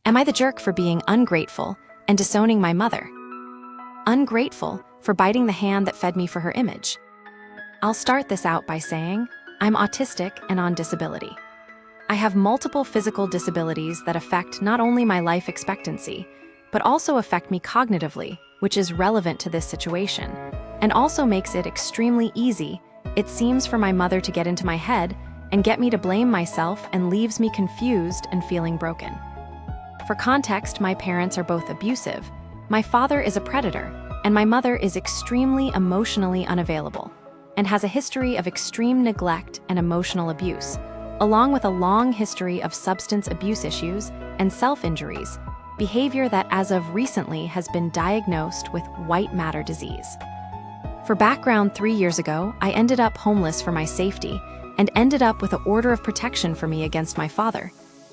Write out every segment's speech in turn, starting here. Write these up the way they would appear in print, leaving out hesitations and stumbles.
Am I the jerk for being ungrateful and disowning my mother? Ungrateful for biting the hand that fed me for her image? I'll start this out by saying, I'm autistic and on disability. I have multiple physical disabilities that affect not only my life expectancy, but also affect me cognitively, which is relevant to this situation, and also makes it extremely easy, it seems, for my mother to get into my head and get me to blame myself, and leaves me confused and feeling broken. For context, my parents are both abusive. My father is a predator, and my mother is extremely emotionally unavailable and has a history of extreme neglect and emotional abuse, along with a long history of substance abuse issues and self-injuries, behavior that as of recently has been diagnosed with white matter disease. For background, 3 years ago, I ended up homeless for my safety and ended up with an order of protection for me against my father.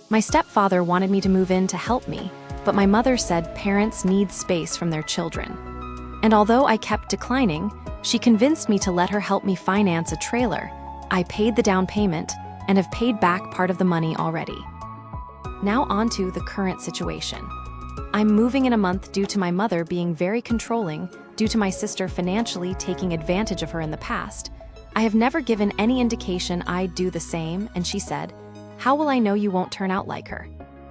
My stepfather wanted me to move in to help me, but my mother said parents need space from their children. And although I kept declining, she convinced me to let her help me finance a trailer. I paid the down payment and have paid back part of the money already. Now on to the current situation. I'm moving in a month due to my mother being very controlling due to my sister financially taking advantage of her in the past. I have never given any indication I'd do the same, and she said, "How will I know you won't turn out like her?"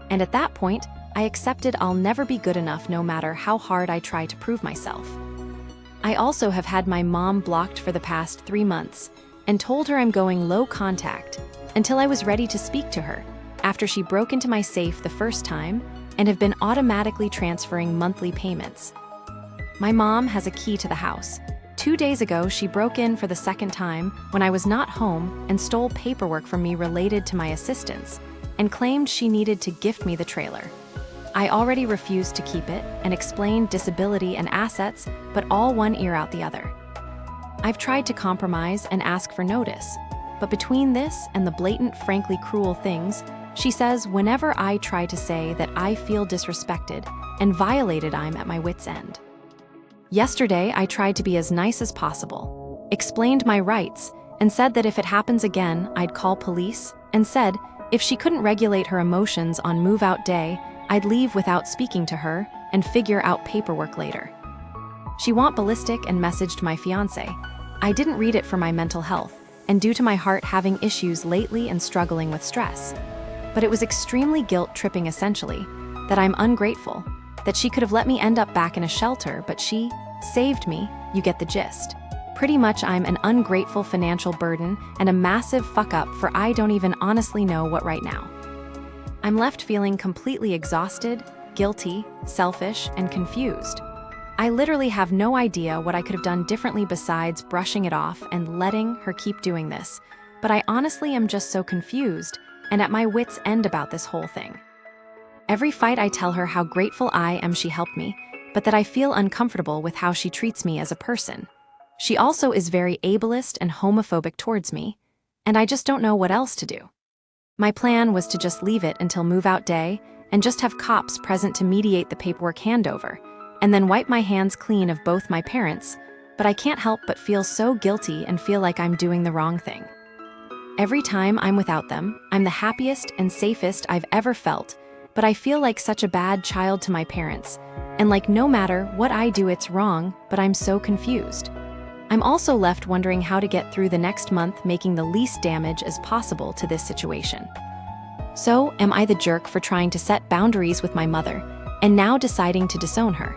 And at that point, I accepted I'll never be good enough no matter how hard I try to prove myself. I also have had my mom blocked for the past 3 months and told her I'm going low contact until I was ready to speak to her after she broke into my safe the first time and have been automatically transferring monthly payments. My mom has a key to the house. 2 days ago, she broke in for the second time when I was not home and stole paperwork from me related to my assistance and claimed she needed to gift me the trailer. I already refused to keep it and explained disability and assets, but all one ear out the other. I've tried to compromise and ask for notice, but between this and the blatant, frankly cruel things, she says whenever I try to say that I feel disrespected and violated, I'm at my wit's end. Yesterday, I tried to be as nice as possible, explained my rights, and said that if it happens again, I'd call police, and said if she couldn't regulate her emotions on move-out day, I'd leave without speaking to her and figure out paperwork later. She went ballistic and messaged my fiancé. I didn't read it for my mental health, and due to my heart having issues lately and struggling with stress. But it was extremely guilt-tripping essentially, that I'm ungrateful, that she could have let me end up back in a shelter, but she saved me, you get the gist. Pretty much I'm an ungrateful financial burden and a massive fuck-up for I don't even honestly know what right now. I'm left feeling completely exhausted, guilty, selfish, and confused. I literally have no idea what I could have done differently besides brushing it off and letting her keep doing this, but I honestly am just so confused and at my wit's end about this whole thing. Every fight I tell her how grateful I am she helped me, but that I feel uncomfortable with how she treats me as a person. She also is very ableist and homophobic towards me, and I just don't know what else to do. My plan was to just leave it until move-out day and just have cops present to mediate the paperwork handover, and then wipe my hands clean of both my parents, but I can't help but feel so guilty and feel like I'm doing the wrong thing. Every time I'm without them, I'm the happiest and safest I've ever felt, but I feel like such a bad child to my parents, and like no matter what I do it's wrong, but I'm so confused. I'm also left wondering how to get through the next month making the least damage as possible to this situation. So, am I the jerk for trying to set boundaries with my mother, and now deciding to disown her?